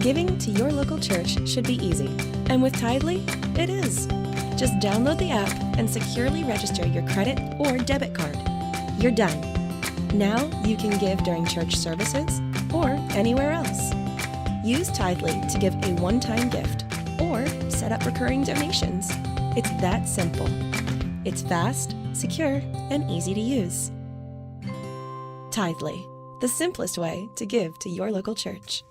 Giving to your local church should be easy, and with Tithely, it is. Just download the app and securely register your credit or debit card. You're done. Now you can give during church services or anywhere else. Use Tithely to give a one-time gift or set up recurring donations. It's that simple. It's fast, secure, and easy to use. Tithely, the simplest way to give to your local church.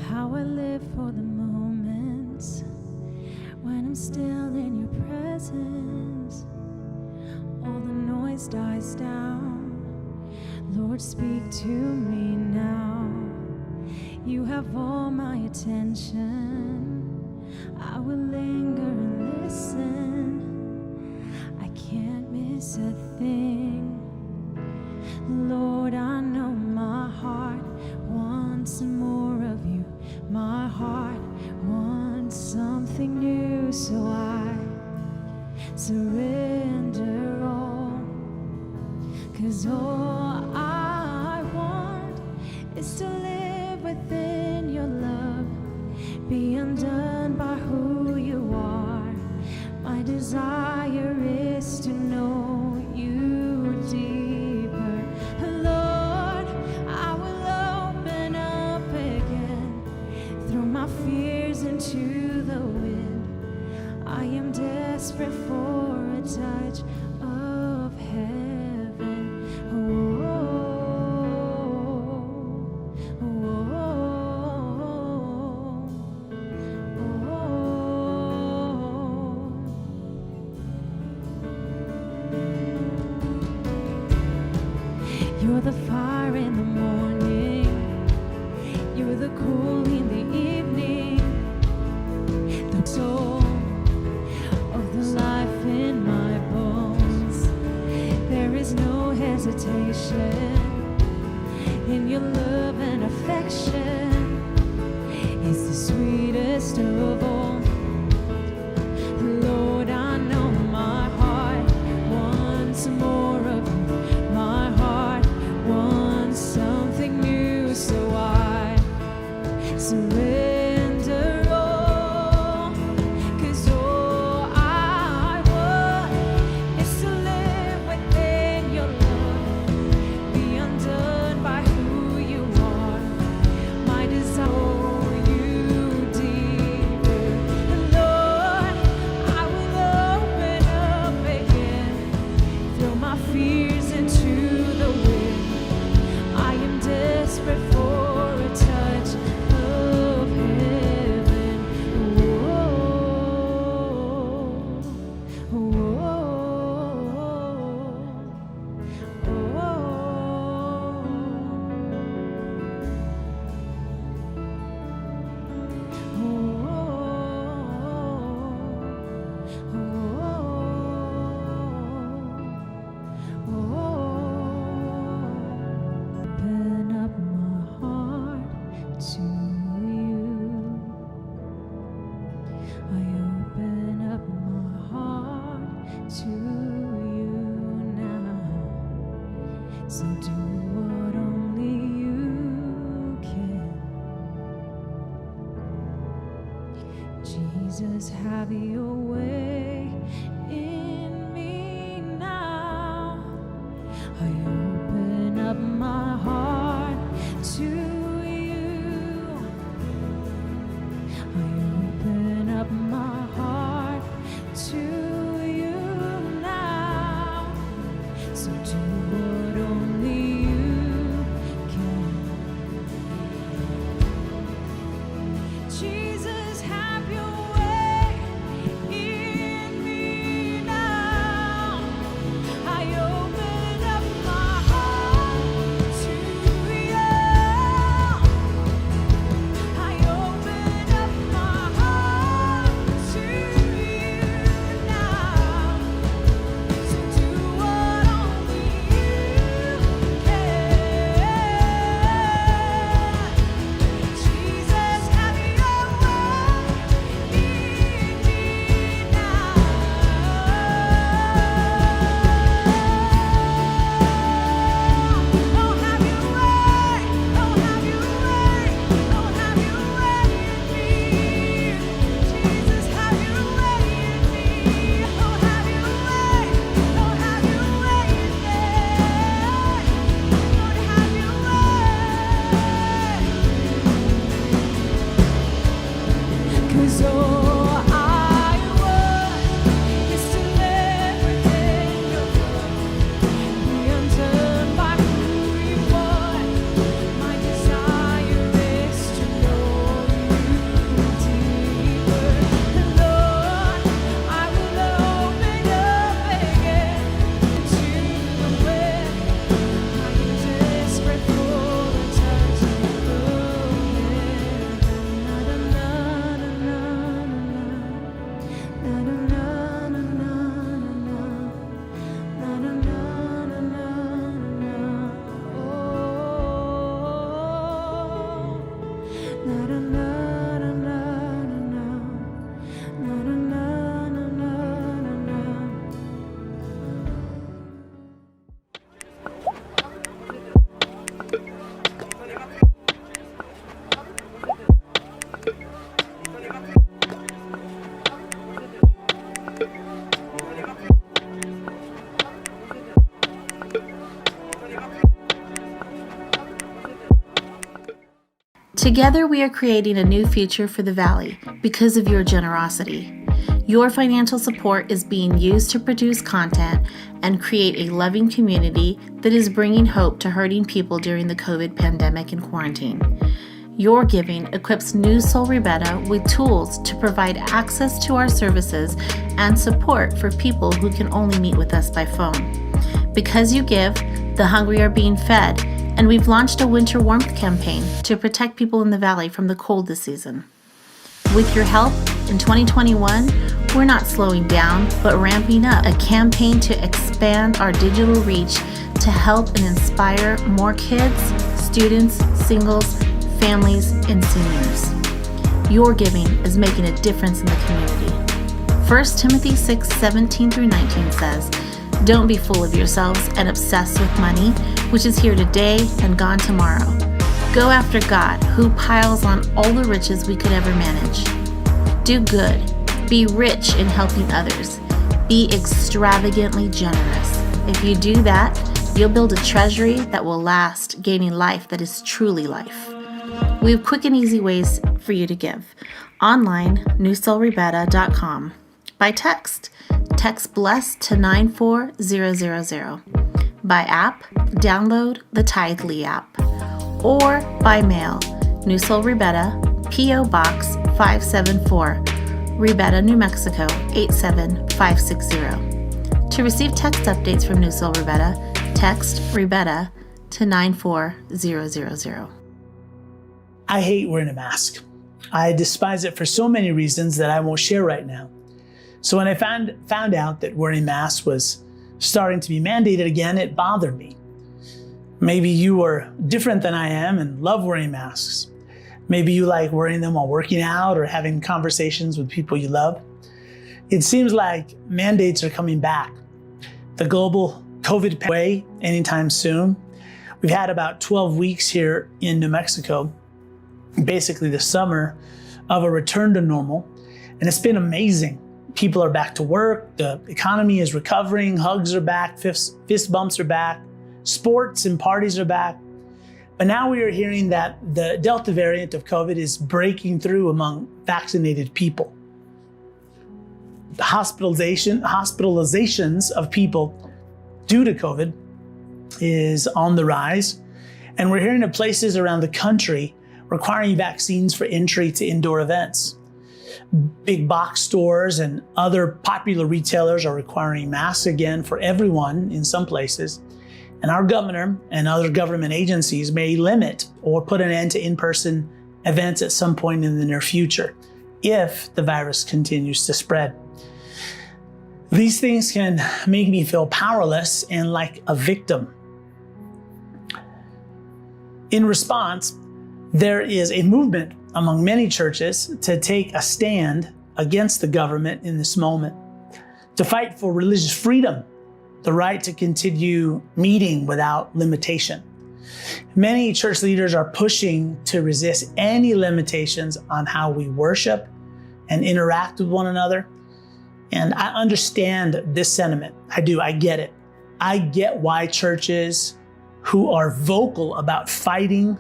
How I live for the moments when I'm still in your presence. All the noise dies down. Lord, speak to me now. You have all my attention. I will linger and listen. I can't miss a thing. Lord, I know my heart wants more of you. My heart wants something new, so I surrender all. 'Cause all I want is to live within your love, be undone by who you are. My desire is to know you deeper. Lord, I will open up again, throw my fears into the wind. I am desperate for a touch of heaven. Oh, oh, oh, oh. You're the fire in the morning. You're the cool in the evening. The soul of the life in my bones. There is no hesitation in your love and affection. It's the sweetest of all. Lord, I know my heart Jesus, have your way in me now. I open up my heart to you. I open up my heart to you now. So do what only you can. Jesus, have your way in me now. I open up my heart to you. I open up my heart to you now. So do what only you can. Jesus, have your way in me now. Oh, have your way. Oh, have your way. Oh, have your way in me. Jesus, have your way in me. Oh, have your way. Oh, have your way in me. Lord, have your way. 'Cause all I want is to live within your love. Be undone by who you are. My desire is to know you deeper. And Lord, I will open up again to the way. I am desperate for the touch of your hand. Na na na na na na na na na na na. Na na na na na na. Oh. Na na na na na na. Na na na na na na. Together, we are creating a new future for the Valley because of your generosity. Your financial support is being used to produce content and create a loving community that is bringing hope to hurting people during the COVID pandemic and quarantine. Your giving equips New Soul Rebecca with tools to provide access to our services and support for people who can only meet with us by phone. Because you give, the hungry are being fed, and we've launched a winter warmth campaign to protect people in the Valley from the cold this season. With your help, in 2021, we're not slowing down, but ramping up a campaign to expand our digital reach to help and inspire more kids, students, singles, families, and seniors. Your giving is making a difference in the community. 1 Timothy 6:17-19 says, "Don't be full of yourselves and obsessed with money, which is here today and gone tomorrow. Go after God, who piles on all the riches we could ever manage. Do good. Be rich in helping others. Be extravagantly generous. If you do that, you'll build a treasury that will last, gaining life that is truly life." We have quick and easy ways for you to give. Online, newsoulrebecca.com. By text BLESS to 94000. By app, download the Tithely app. Or by mail, New Soul Rebecca, P.O. Box 574, Rebecca, New Mexico 87560. To receive text updates from New Soul Rebecca, text Rebecca to 94000. I hate wearing a mask. I despise it for so many reasons that I won't share right now. So when I found out that wearing masks was starting to be mandated again, it bothered me. Maybe you are different than I am and love wearing masks. Maybe you like wearing them while working out or having conversations with people you love. It seems like mandates are coming back. The global COVID way anytime soon. We've had about 12 weeks here in New Mexico, basically the summer of a return to normal. And it's been amazing. People are back to work, the economy is recovering, hugs are back, fist bumps are back, sports and parties are back. But now we are hearing that the Delta variant of COVID is breaking through among vaccinated people. The hospitalizations of people due to COVID is on the rise. And we're hearing of places around the country requiring vaccines for entry to indoor events. Big box stores and other popular retailers are requiring masks again for everyone in some places. And our governor and other government agencies may limit or put an end to in-person events at some point in the near future if the virus continues to spread. These things can make me feel powerless and like a victim. In response, there is a movement among many churches to take a stand against the government in this moment, to fight for religious freedom, the right to continue meeting without limitation. Many church leaders are pushing to resist any limitations on how we worship and interact with one another. And I understand this sentiment. I do, I get it. I get why churches who are vocal about fighting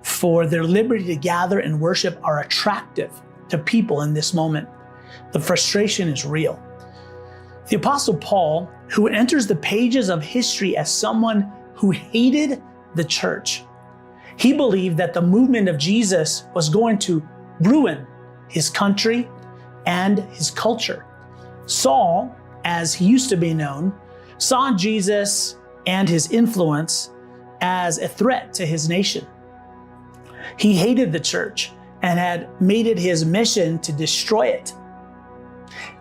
for their liberty to gather and worship are attractive to people in this moment. The frustration is real. The Apostle Paul, who enters the pages of history as someone who hated the church, he believed that the movement of Jesus was going to ruin his country and his culture. Saul, as he used to be known, saw Jesus and his influence as a threat to his nation. He hated the church and had made it his mission to destroy it.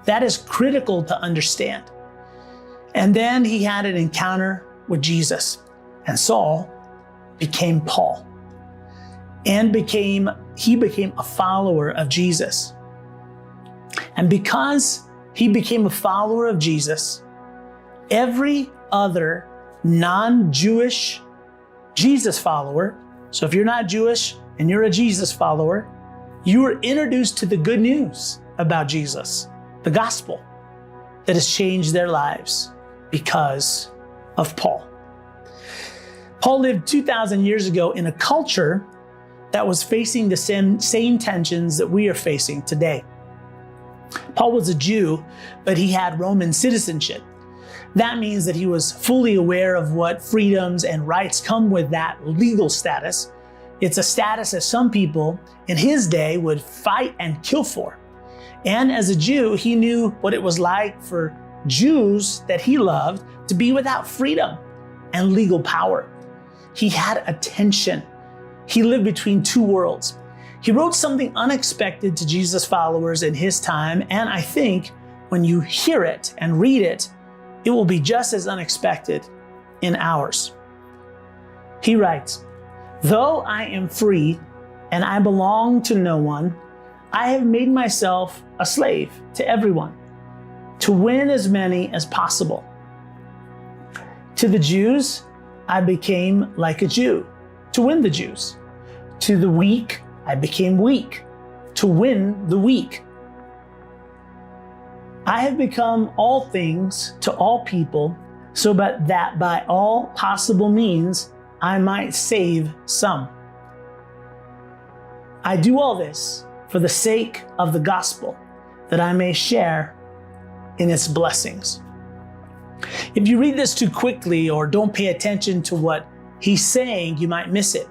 That is critical to understand. And then he had an encounter with Jesus, and Saul became Paul, and he became a follower of Jesus. And because he became a follower of Jesus, every other non-Jewish Jesus follower, so if you're not Jewish and you're a Jesus follower, you were introduced to the good news about Jesus, the gospel that has changed their lives because of Paul. Paul lived 2,000 years ago in a culture that was facing the same tensions that we are facing today. Paul was a Jew, but he had Roman citizenship. That means that he was fully aware of what freedoms and rights come with that legal status. It's a status that some people in his day would fight and kill for. And as a Jew, he knew what it was like for Jews that he loved to be without freedom and legal power. He had a tension. He lived between two worlds. He wrote something unexpected to Jesus' followers in his time, and I think when you hear it and read it, it will be just as unexpected in ours. He writes, "Though I am free and I belong to no one, I have made myself a slave to everyone, to win as many as possible. To the Jews, I became like a Jew, to win the Jews. To the weak, I became weak, to win the weak. I have become all things to all people, so that by all possible means I might save some. I do all this for the sake of the gospel, that I may share in its blessings." If you read this too quickly or don't pay attention to what he's saying, you might miss it.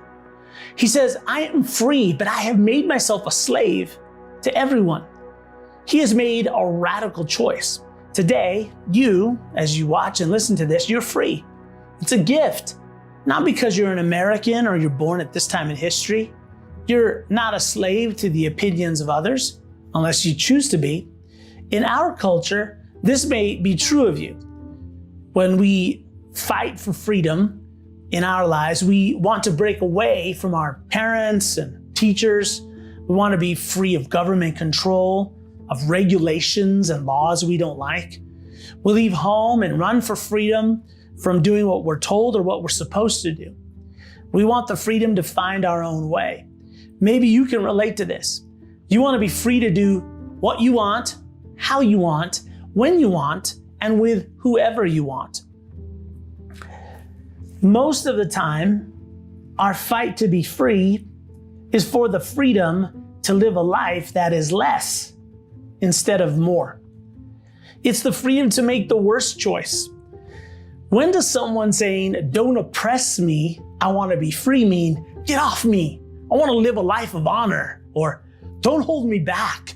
He says, I am free, but I have made myself a slave to everyone. He has made a radical choice. Today, you, as you watch and listen to this, you're free. It's a gift, not because you're an American or you're born at this time in history. You're not a slave to the opinions of others, unless you choose to be. In our culture, this may be true of you. When we fight for freedom in our lives, we want to break away from our parents and teachers. We want to be free of government control, of regulations and laws we don't like. We leave home and run for freedom from doing what we're told or what we're supposed to do. We want the freedom to find our own way. Maybe you can relate to this. You want to be free to do what you want, how you want, when you want, and with whoever you want. Most of the time, our fight to be free is for the freedom to live a life that is less instead of more. It's the freedom to make the worst choice. When does someone saying, "Don't oppress me, I want to be free," mean, "Get off me, I want to live a life of honor," or "Don't hold me back,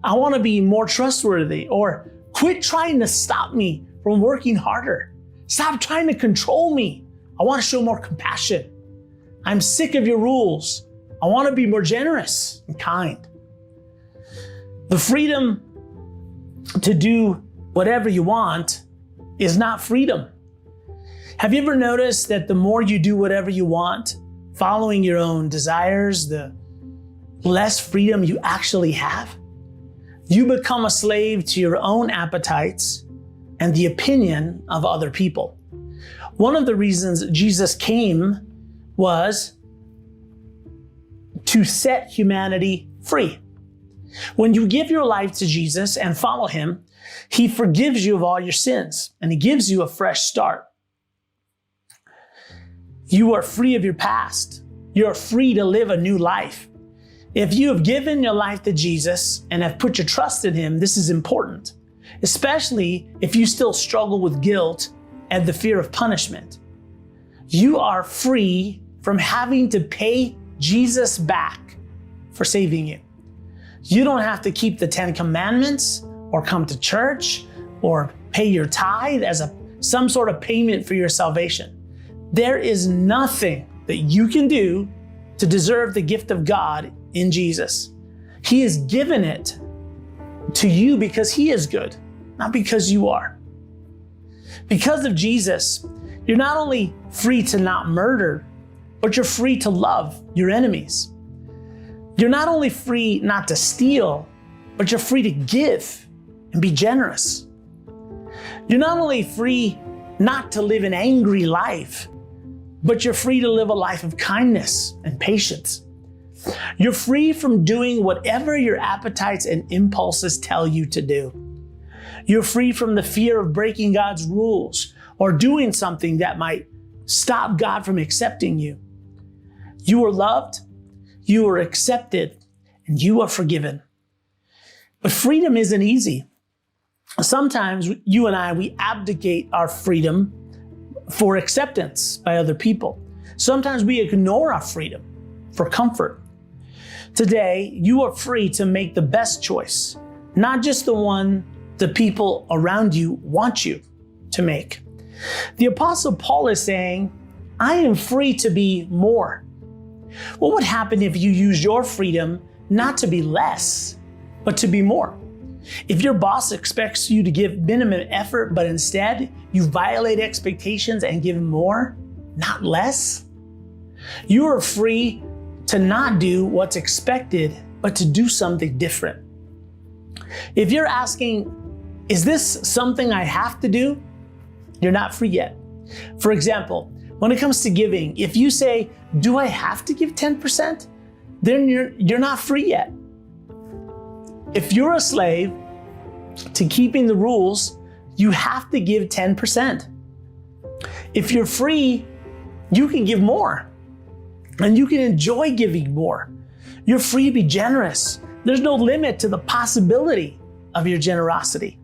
I want to be more trustworthy," or "Quit trying to stop me from working harder. Stop trying to control me. I want to show more compassion. I'm sick of your rules. I want to be more generous and kind." The freedom to do whatever you want is not freedom. Have you ever noticed that the more you do whatever you want, following your own desires, the less freedom you actually have? You become a slave to your own appetites and the opinion of other people. One of the reasons Jesus came was to set humanity free. When you give your life to Jesus and follow him, he forgives you of all your sins and he gives you a fresh start. You are free of your past. You're free to live a new life. If you have given your life to Jesus and have put your trust in him, this is important, especially if you still struggle with guilt and the fear of punishment. You are free from having to pay Jesus back for saving you. You don't have to keep the 10 Commandments or come to church or pay your tithe as some sort of payment for your salvation. There is nothing that you can do to deserve the gift of God in Jesus. He has given it to you because he is good, not because you are. Because of Jesus, you're not only free to not murder, but you're free to love your enemies. You're not only free not to steal, but you're free to give and be generous. You're not only free not to live an angry life, but you're free to live a life of kindness and patience. You're free from doing whatever your appetites and impulses tell you to do. You're free from the fear of breaking God's rules or doing something that might stop God from accepting you. You are loved, you are accepted, and you are forgiven. But freedom isn't easy. Sometimes you and I, we abdicate our freedom for acceptance by other people. Sometimes we ignore our freedom for comfort. Today, you are free to make the best choice, not just the one the people around you want you to make. The Apostle Paul is saying, "I am free to be more." What would happen if you use your freedom not to be less, but to be more? If your boss expects you to give minimum effort, but instead you violate expectations and give more, not less, you are free to not do what's expected, but to do something different. If you're asking, "Is this something I have to do?" you're not free yet. For example, when it comes to giving, if you say, "Do I have to give 10%?" then you're not free yet. If you're a slave to keeping the rules, you have to give 10%. If you're free, you can give more and you can enjoy giving more. You're free to be generous. There's no limit to the possibility of your generosity.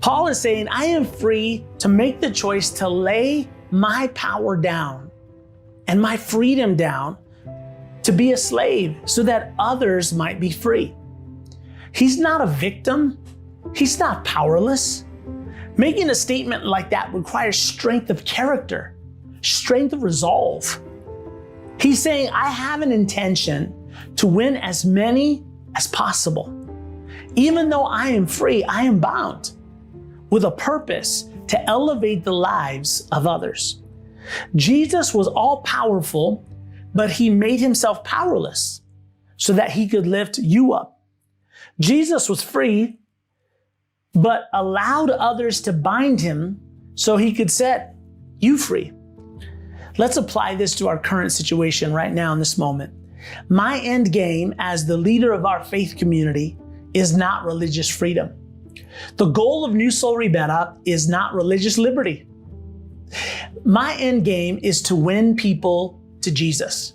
Paul is saying, "I am free to make the choice to lay my power down and my freedom down to be a slave so that others might be free." He's not a victim. He's not powerless. Making a statement like that requires strength of character, strength of resolve. He's saying, "I have an intention to win as many as possible. Even though I am free, I am bound with a purpose to elevate the lives of others." Jesus was all powerful, but he made himself powerless so that he could lift you up. Jesus was free, but allowed others to bind him so he could set you free. Let's apply this to our current situation right now in this moment. My end game as the leader of our faith community is not religious freedom. The goal of New Soul Rebetta is not religious liberty. My end game is to win people to Jesus.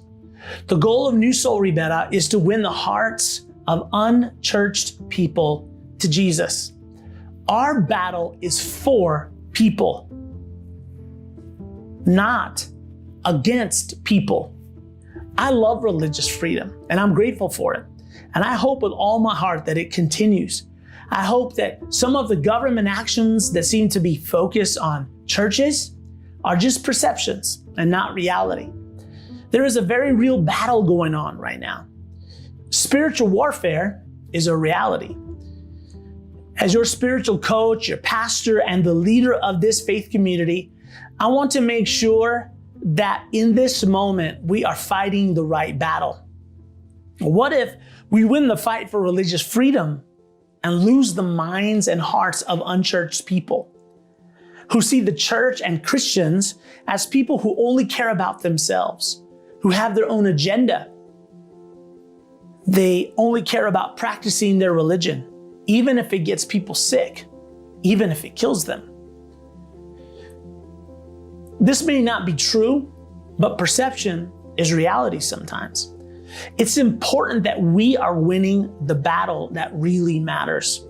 The goal of New Soul Rebetta is to win the hearts of unchurched people to Jesus. Our battle is for people, not against people. I love religious freedom and I'm grateful for it. And I hope with all my heart that it continues. I hope that some of the government actions that seem to be focused on churches are just perceptions and not reality. There is a very real battle going on right now. Spiritual warfare is a reality. As your spiritual coach, your pastor, and the leader of this faith community, I want to make sure that in this moment, we are fighting the right battle. What if we win the fight for religious freedom and lose the minds and hearts of unchurched people who see the church and Christians as people who only care about themselves, who have their own agenda? They only care about practicing their religion, even if it gets people sick, even if it kills them. This may not be true, but perception is reality sometimes. It's important that we are winning the battle that really matters.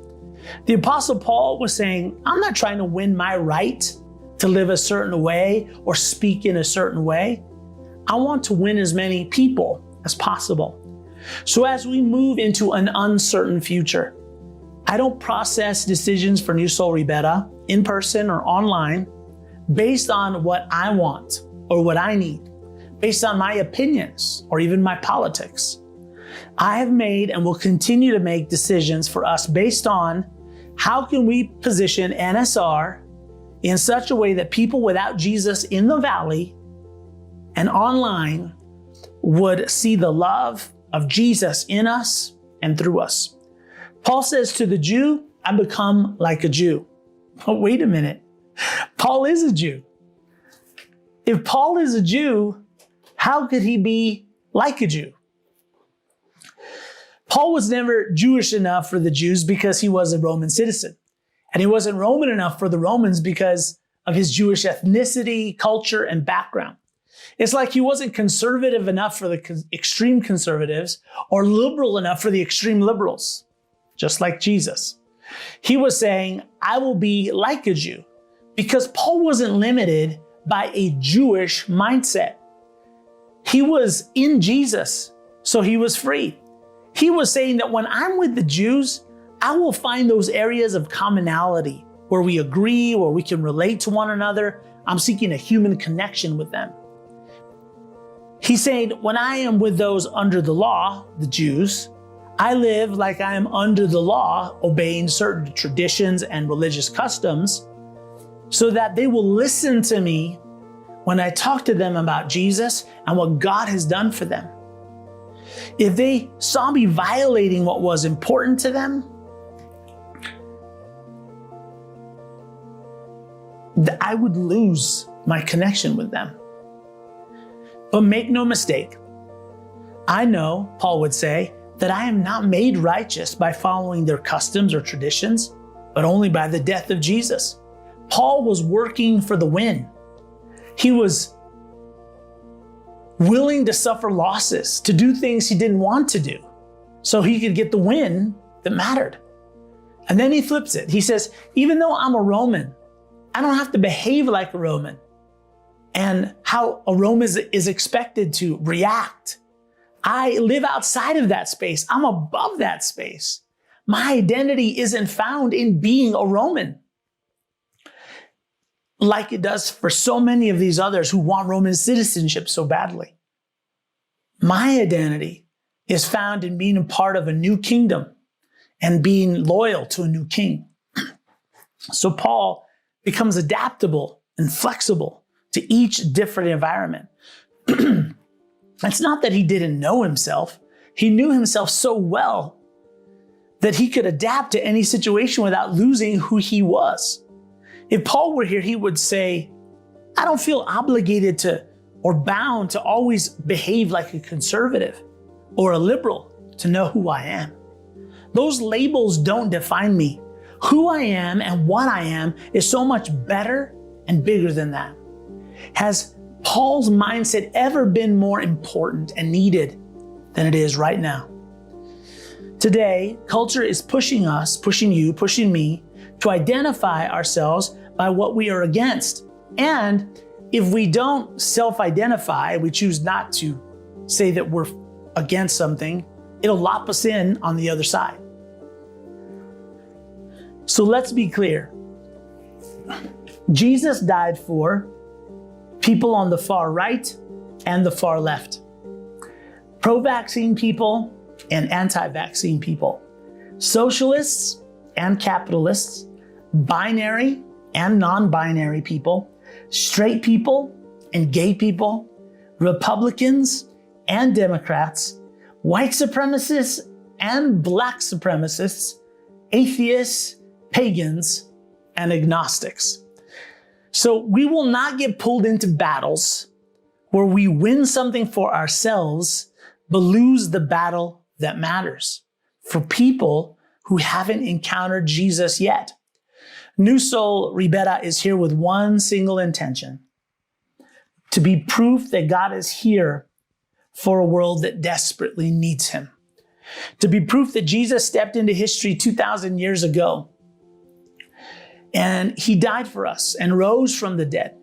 The Apostle Paul was saying, I'm not trying to win my right to live a certain way or speak in a certain way. I want to win as many people as possible. So as we move into an uncertain future, I don't process decisions for New Soul Rebetta in person or online based on what I want or what I need, based on my opinions or even my politics. I have made and will continue to make decisions for us based on how can we position NSR in such a way that people without Jesus in the valley and online would see the love of Jesus in us and through us. Paul says to the Jew, I become like a Jew. But wait a minute. Paul is a Jew. If Paul is a Jew, how could he be like a Jew? Paul was never Jewish enough for the Jews because he was a Roman citizen. And he wasn't Roman enough for the Romans because of his Jewish ethnicity, culture, and background. It's like he wasn't conservative enough for the extreme conservatives or liberal enough for the extreme liberals, just like Jesus. He was saying, I will be like a Jew, because Paul wasn't limited by a Jewish mindset. He was in Jesus, so he was free. He was saying that when I'm with the Jews, I will find those areas of commonality where we agree, where we can relate to one another. I'm seeking a human connection with them. He's saying, when I am with those under the law, the Jews, I live like I am under the law, obeying certain traditions and religious customs, so that they will listen to me when I talk to them about Jesus and what God has done for them. If they saw me violating what was important to them, I would lose my connection with them. But make no mistake, I know, Paul would say, that I am not made righteous by following their customs or traditions, but only by the death of Jesus. Paul was working for the win. He was willing to suffer losses, to do things he didn't want to do, so he could get the win that mattered. And then he flips it. He says, even though I'm a Roman, I don't have to behave like a Roman and how a Roman is expected to react. I live outside of that space. I'm above that space. My identity isn't found in being a Roman, like it does for so many of these others who want Roman citizenship so badly. My identity is found in being a part of a new kingdom and being loyal to a new king. So Paul becomes adaptable and flexible to each different environment. It's not that he didn't know himself. He knew himself so well that he could adapt to any situation without losing who he was. If Paul were here, he would say, I don't feel obligated to or bound to always behave like a conservative or a liberal to know who I am. Those labels don't define me. Who I am and what I am is so much better and bigger than that. Has Paul's mindset ever been more important and needed than it is right now? Today, culture is pushing us, pushing you, pushing me to identify ourselves by what we are against. And if we don't self-identify, we choose not to say that we're against something, it'll lop us in on the other side. So let's be clear. Jesus died for people on the far right and the far left. Pro-vaccine people and anti-vaccine people. Socialists and capitalists. Binary and non-binary people. Straight people and gay people. Republicans and Democrats. White supremacists and black supremacists. Atheists, pagans, and agnostics. So we will not get pulled into battles where we win something for ourselves, but lose the battle that matters for people who haven't encountered Jesus yet. New Soul Ribera is here with one single intention: to be proof that God is here for a world that desperately needs him. To be proof that Jesus stepped into history 2,000 years ago. And he died for us and rose from the dead.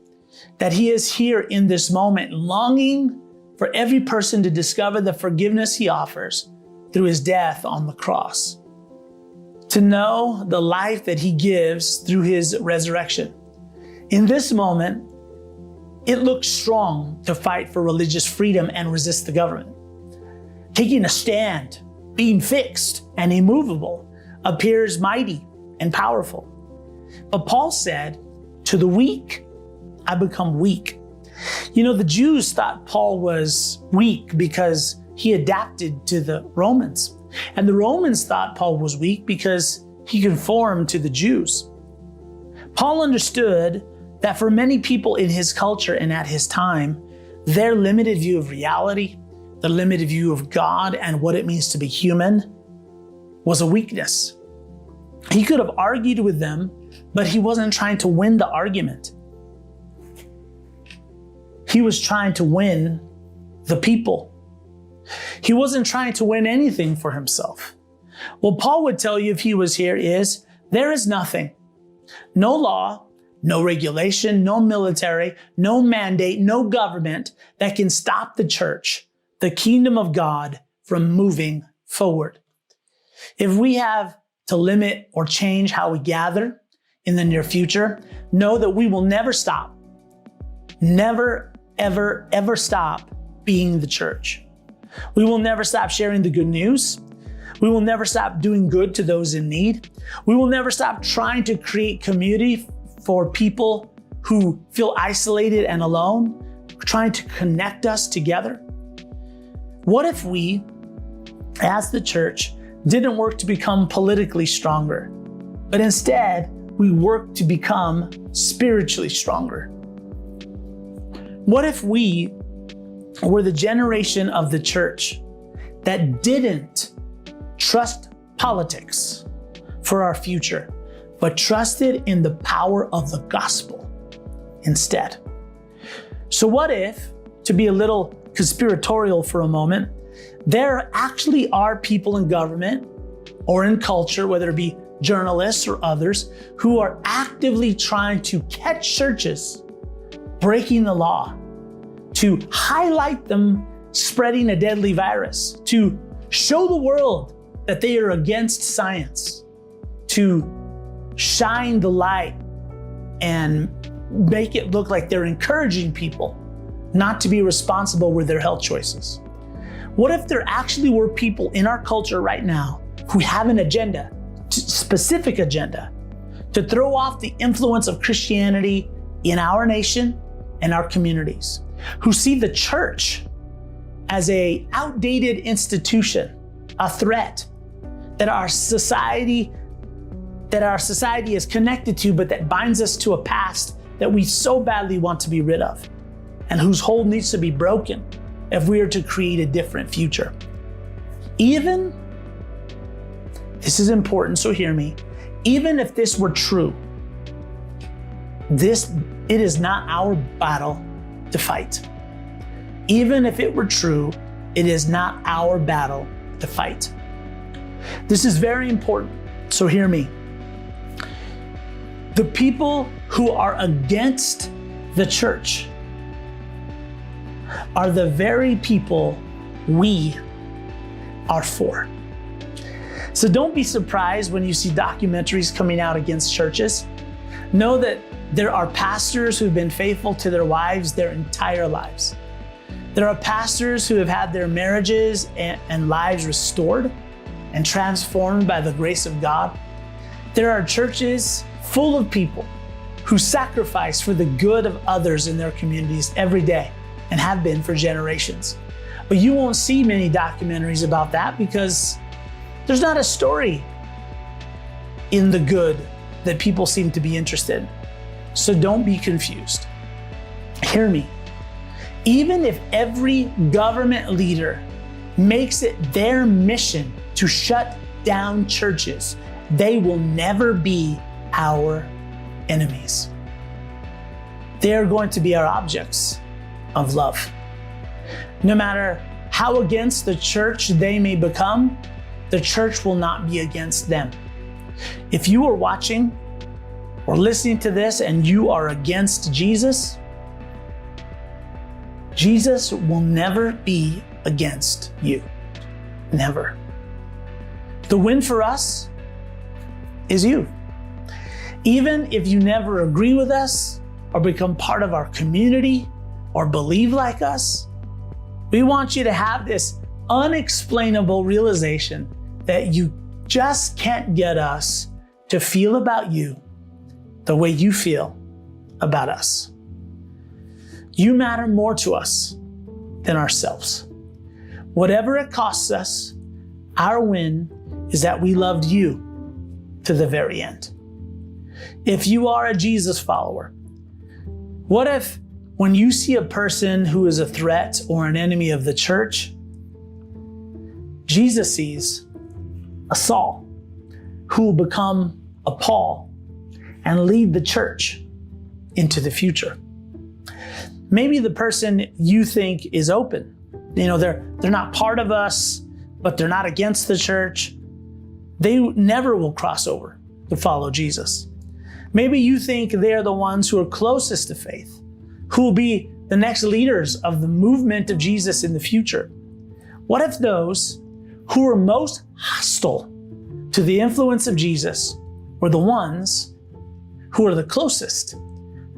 That he is here in this moment, longing for every person to discover the forgiveness he offers through his death on the cross. To know the life that he gives through his resurrection. In this moment, it looks strong to fight for religious freedom and resist the government. Taking a stand, being fixed and immovable, appears mighty and powerful. But Paul said, to the weak, I become weak. You know, the Jews thought Paul was weak because he adapted to the Romans. And the Romans thought Paul was weak because he conformed to the Jews. Paul understood that for many people in his culture and at his time, their limited view of reality, the limited view of God and what it means to be human, was a weakness. He could have argued with them, but he wasn't trying to win the argument. He was trying to win the people. He wasn't trying to win anything for himself. What Paul would tell you if he was here is, there is nothing, no law, no regulation, no military, no mandate, no government that can stop the church, the kingdom of God, from moving forward. If we have to limit or change how we gather in the near future, know that we will never stop, never, ever, ever stop being the church. We will never stop sharing the good news. We will never stop doing good to those in need. We will never stop trying to create community for people who feel isolated and alone, trying to connect us together. What if we, as the church, didn't work to become politically stronger, but instead we work to become spiritually stronger? What if we were the generation of the church that didn't trust politics for our future, but trusted in the power of the gospel instead? So what if, to be a little conspiratorial for a moment, there actually are people in government or in culture, whether it be journalists or others, who are actively trying to catch churches breaking the law, to highlight them spreading a deadly virus, to show the world that they are against science, to shine the light and make it look like they're encouraging people not to be responsible with their health choices? What if there actually were people in our culture right now who have an agenda, specific agenda, to throw off the influence of Christianity in our nation and our communities, who see the church as an outdated institution, a threat that our society is connected to, but that binds us to a past that we so badly want to be rid of, and whose hold needs to be broken if we are to create a different future. Even This is important, so hear me. Even if this were true, it is not our battle to fight. Even if it were true, it is not our battle to fight. This is very important, so hear me. The people who are against the church are the very people we are for. So don't be surprised when you see documentaries coming out against churches. Know that there are pastors who've been faithful to their wives their entire lives. There are pastors who have had their marriages and lives restored and transformed by the grace of God. There are churches full of people who sacrifice for the good of others in their communities every day and have been for generations. But you won't see many documentaries about that because there's not a story in the good that people seem to be interested in. So don't be confused. Hear me. Even if every government leader makes it their mission to shut down churches, they will never be our enemies. They are going to be our objects of love. No matter how against the church they may become, the church will not be against them. If you are watching or listening to this and you are against Jesus, Jesus will never be against you. Never. The win for us is you. Even if you never agree with us or become part of our community or believe like us, we want you to have this unexplainable realization that you just can't get us to feel about you the way you feel about us. You matter more to us than ourselves. Whatever it costs us, our win is that we loved you to the very end. If you are a Jesus follower, what if when you see a person who is a threat or an enemy of the church, Jesus sees a Saul who will become a Paul and lead the church into the future? Maybe the person you think is open, they're not part of us, but they're not against the church. They never will cross over to follow Jesus. Maybe you think they're the ones who are closest to faith, who will be the next leaders of the movement of Jesus in the future. What if those who are most hostile to the influence of Jesus were the ones who are the closest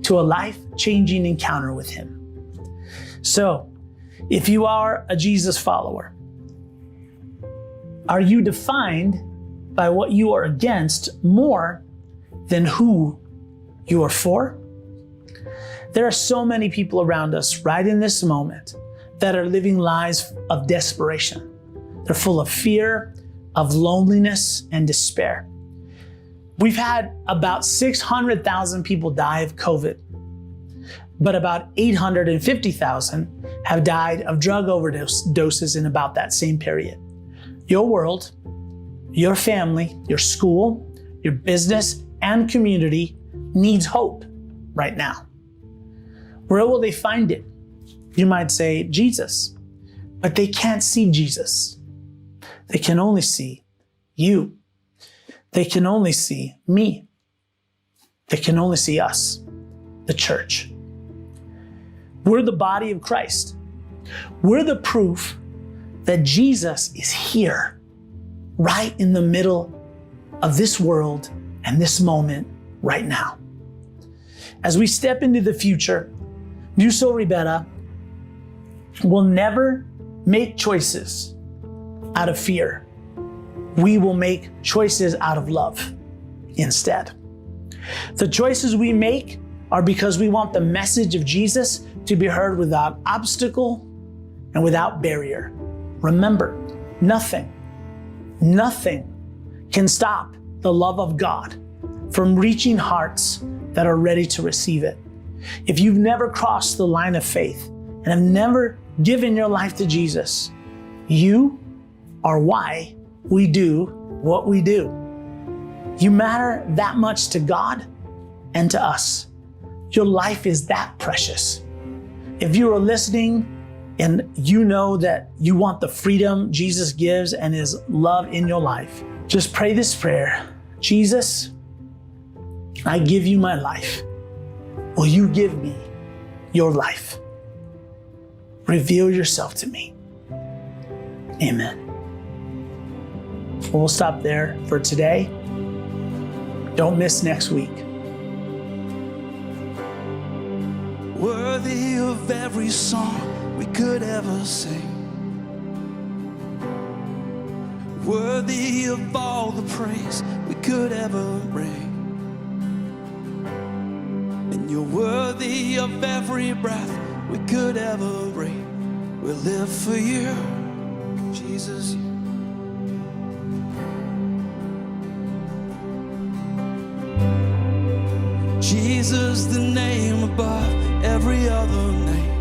to a life-changing encounter with Him? So, if you are a Jesus follower, are you defined by what you are against more than who you are for? There are so many people around us right in this moment that are living lives of desperation. They're full of fear, of loneliness, and despair. We've had about 600,000 people die of COVID, but about 850,000 have died of drug overdoses in about that same period. Your world, your family, your school, your business, and community needs hope right now. Where will they find it? You might say Jesus, but they can't see Jesus. They can only see you. They can only see me. They can only see us, the church. We're the body of Christ. We're the proof that Jesus is here, right in the middle of this world and this moment right now. As we step into the future, New Soul Ribera will never make choices out of fear. We will make choices out of love instead. The choices we make are because we want the message of Jesus to be heard without obstacle and without barrier. Remember, nothing can stop the love of God from reaching hearts that are ready to receive it. If you've never crossed the line of faith and have never given your life to Jesus, you are why we do what we do. You matter that much to God and to us. Your life is that precious. If you are listening and you know that you want the freedom Jesus gives and his love in your life, just pray this prayer. Jesus, I give you my life. Will you give me your life? Reveal yourself to me. Amen. We'll stop there for today. Don't miss next week. Worthy of every song we could ever sing, worthy of all the praise we could ever bring, and you're worthy of every breath we could ever breathe. We live for you, Jesus. Jesus, the name above every other name.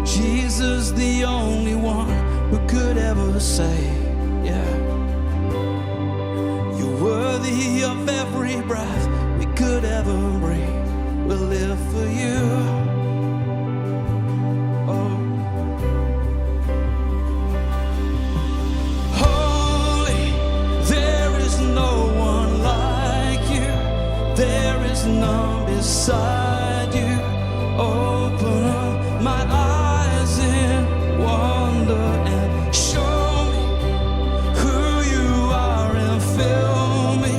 Jesus, the only one who could ever save. Yeah. You're worthy of every breath we could ever breathe. We'll live for you. Oh. Holy, there is no one like you. There is none beside you. Open up my eyes in wonder and show me who you are, and fill me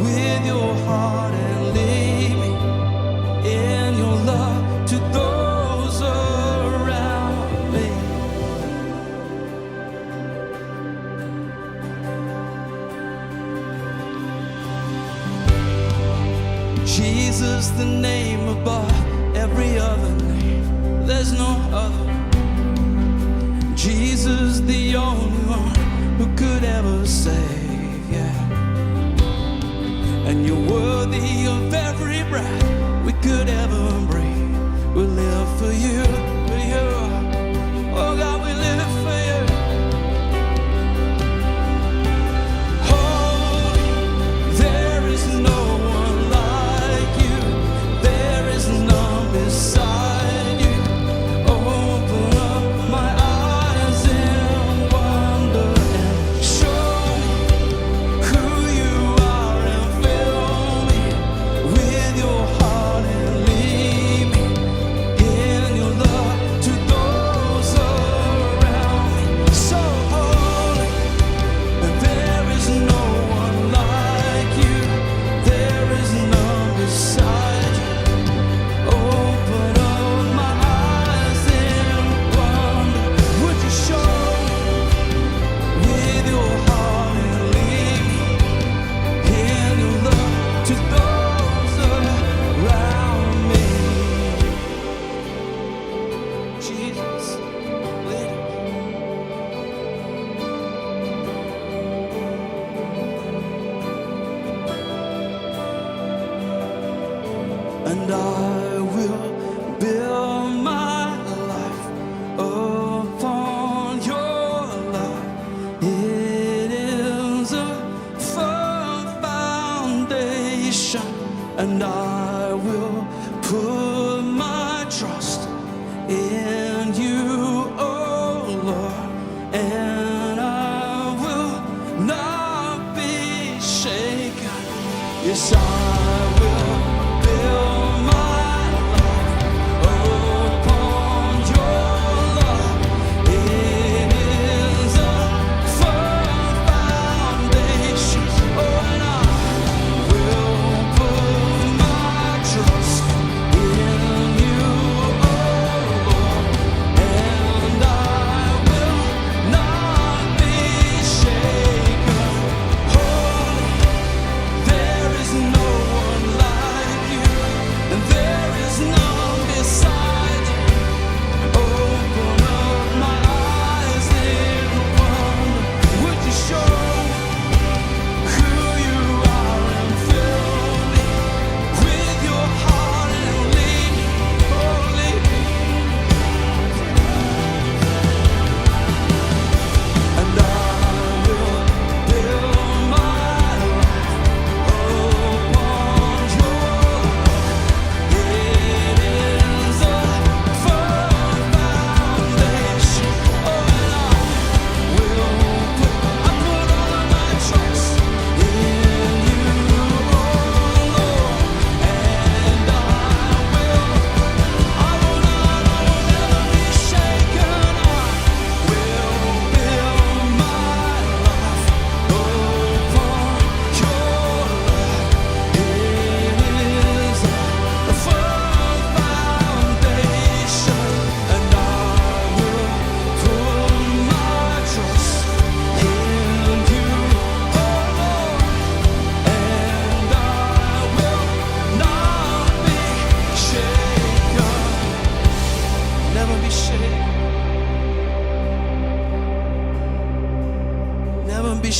with your heart and lead me in your love to those around me. Jesus, the name above every other name. There's no other. Jesus, the only one who could ever save, yeah. And you're worthy of every breath we could ever breathe. We live for you, for you. Oh God, we live for you. Holy, there is no one like you. There is none beside you. Open up my eyes in wonder and show me who you are, and fill me with your heart and lead me in your love to those around me. So holy, and there is no one like you. There is none beside you. Open up my eyes in wonder. Would you show me with your heart and lead me in your love to those around me? Jesus, lead us. And I will build my life upon your love. It is a firm foundation, and I will put my trust in you, oh Lord, and I will not be shaken. Yes, I will build my life upon your love. It is a firm foundation. Oh, and I will put my trust in you, oh Lord, and I will not be shaken. Holy, there is no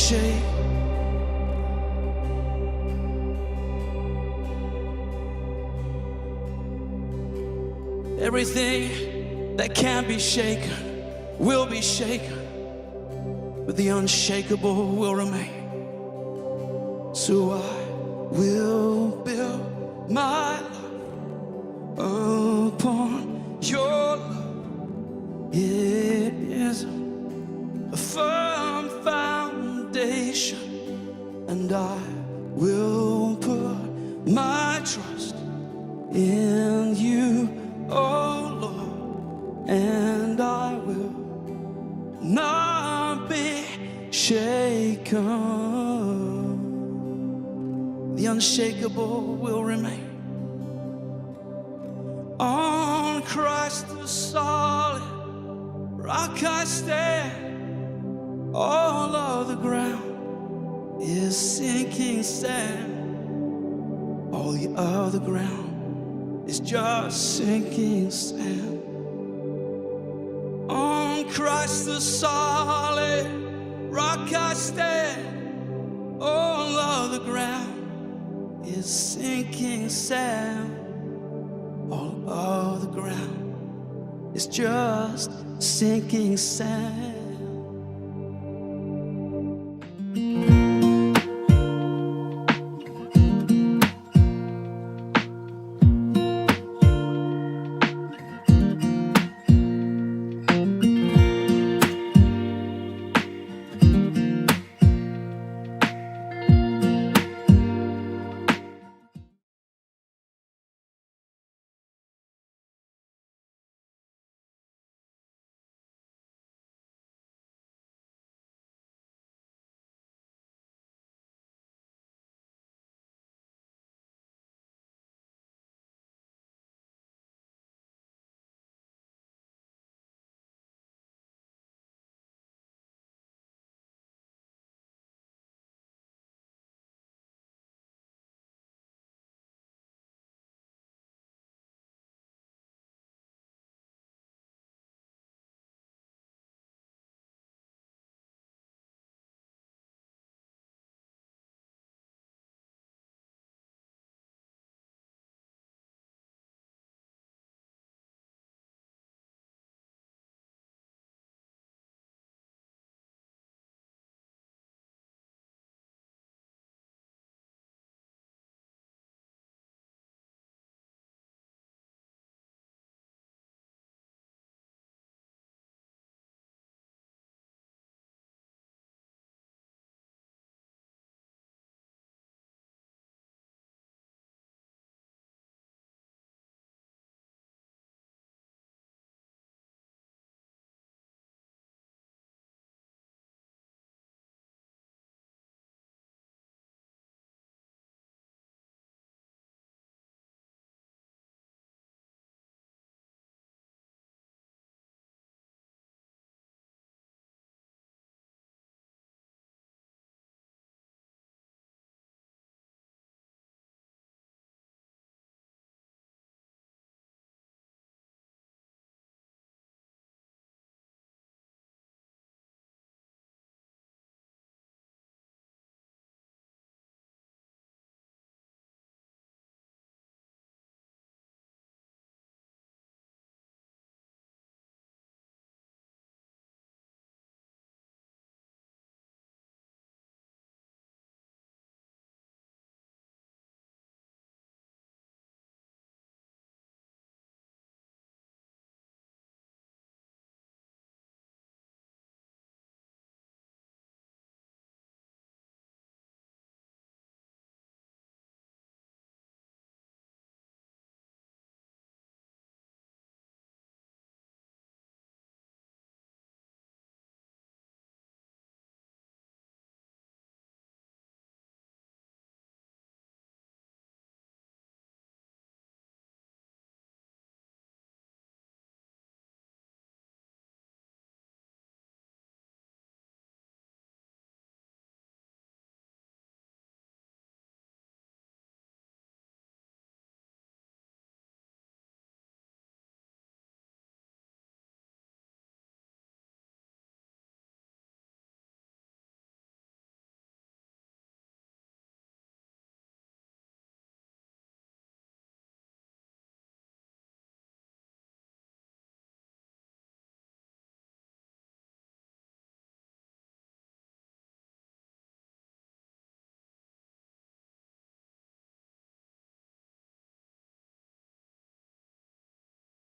shake. Everything that can be shaken will be shaken, but the unshakable will remain. So I will build my life upon your love. It is a firm foundation, and I will put my trust in you, oh Lord, and I will not be shaken. The unshakable will remain. On Christ the solid rock I stand. All of the ground is sinking sand. All the other ground is just sinking sand. On Christ the solid rock I stand. All of the ground is sinking sand. All of the ground is just sinking sand.